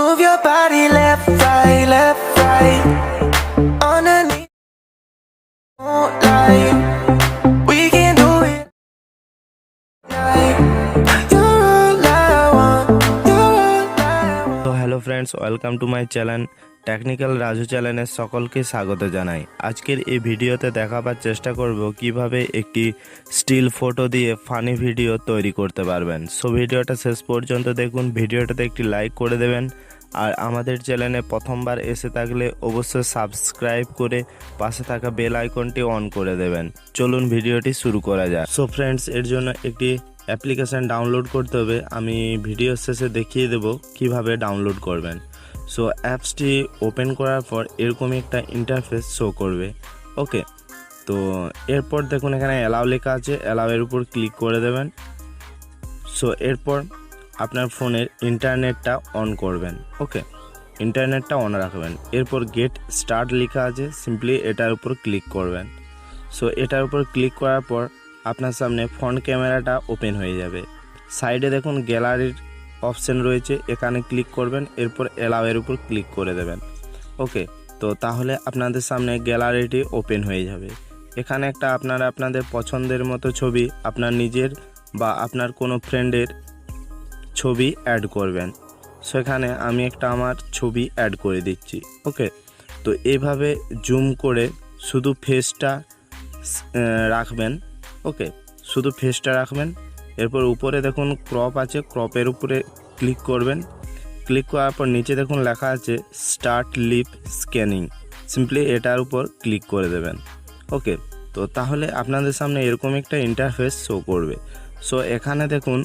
Move your body left, right, underneath, won't lie. We can do it tonight. You're all I want, you're all I want. তো hello friends, welcome to my channel technical Raju চ্যানেলের সকলকে স্বাগত জানাই। আজকের এই ভিডিওতে দেখাবার চেষ্টা করব কিভাবে একটি স্টিল ফটো দিয়ে ফানি ভিডিও তৈরি করতে পারবেন। সো ভিডিওটা শেষ পর্যন্ত দেখুন, ভিডিওটাতে একটি লাইক করে দেবেন, আর আমাদের চ্যানেলে প্রথমবার এসে থাকলে অবশ্যই সাবস্ক্রাইব করে পাশে থাকা বেল আইকনটি অন করে দেবেন। চলুন ভিডিওটি শুরু করা যায়। সো ফ্রেন্ডস, এর জন্য একটি অ্যাপ্লিকেশান ডাউনলোড করতে হবে। আমি ভিডিও শেষে দেখিয়ে দেব কিভাবে ডাউনলোড করবেন। সো অ্যাপসটি ওপেন করার পর এরকমই একটা ইন্টারফেস শো করবে। ওকে, তো এরপর দেখুন এখানে অ্যালাউ লেখা আছে, অ্যালাউয়ের উপর ক্লিক করে দেবেন। সো এরপর আপনার ফোনের ইন্টারনেটটা অন করবেন। ওকে, ইন্টারনেটটা অন রাখবেন। এরপর গেট স্টার্ট লেখা আছে, সিম্পলি এটার উপর ক্লিক করবেন। সো এটার উপর ক্লিক করার পর আপনার সামনে ফ্রন্ট ক্যামেরাটা ওপেন হয়ে যাবে। সাইডে দেখুন গ্যালারির অপশন রয়েছে, এখানে ক্লিক করবেন। এরপর অ্যালাউয়ের উপর ক্লিক করে দেবেন। ওকে, তো তাহলে আপনাদের সামনে গ্যালারিটি ওপেন হয়ে যাবে। এখানে একটা আপনারা আপনাদের পছন্দের মতো ছবি, আপনার নিজের বা আপনার কোনো ফ্রেন্ডের ছবি অ্যাড করবেন। সেখানে আমি একটা আমার ছবি অ্যাড করে দিচ্ছি। ওকে, তো এইভাবে জুম করে শুধু ফেসটা রাখবেন। ওকে, শুধু ফেসটা রাখবেন। এরপর উপরে দেখুন ক্রপ আছে, ক্রপের উপরে ক্লিক করবেন। ক্লিক করার পর নিচে দেখুন লেখা আছে স্টার্ট লিপ স্ক্যানিং, সিম্পলি এটার উপর ক্লিক করে দেবেন। ওকে, তো তাহলে আপনাদের সামনে এরকম একটা ইন্টারফেস শো করবে। সো এখানে দেখুন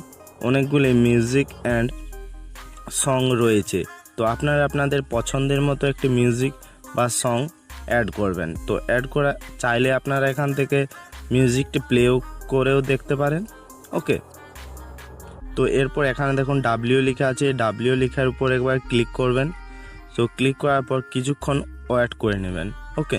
অনেকগুলি মিউজিক অ্যান্ড সং রয়েছে। তো আপনারা আপনাদের পছন্দের মতো একটি মিউজিক বা সং অ্যাড করবেন। তো অ্যাড করা চাইলে আপনারা এখান থেকে মিউজিকটি প্লেও করেও দেখতে পারেন। ওকে, তো এরপর এখানে দেখুন ডাব্লিউ লেখা আছে, ডাব্লিউ লেখার উপর একবার ক্লিক করবেন। তো ক্লিক করার পর কিছুক্ষণ ওয়েট করে নেবেন। ওকে,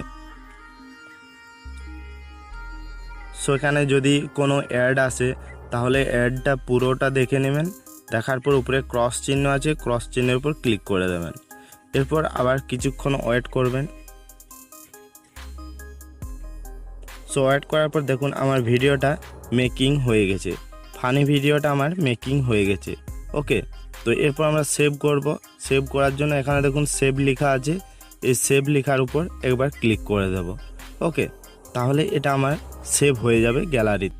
সো এখানে যদি কোনো অ্যাড আসে তাহলে অ্যাডটা পুরোটা দেখে নেবেন। দেখার পর উপরে ক্রস চিহ্ন আছে, ক্রস চিহ্নের উপর ক্লিক করে দেবেন। এরপর আবার কিছুক্ষণ ওয়েট করবেন। সো ওয়েট করার পর দেখুন আমার ভিডিওটা মেকিং হয়ে গেছে, ফানি ভিডিওটা আমার মেকিং হয়ে গেছে। ওকে, তো এরপর আমরা সেভ করব। সেভ করার জন্য এখানে দেখুন সেভ লেখা আছে, এই সেভ লেখার উপর একবার ক্লিক করে দেব। ওকে, তাহলে এটা আমার সেভ হয়ে যাবে গ্যালারিতে।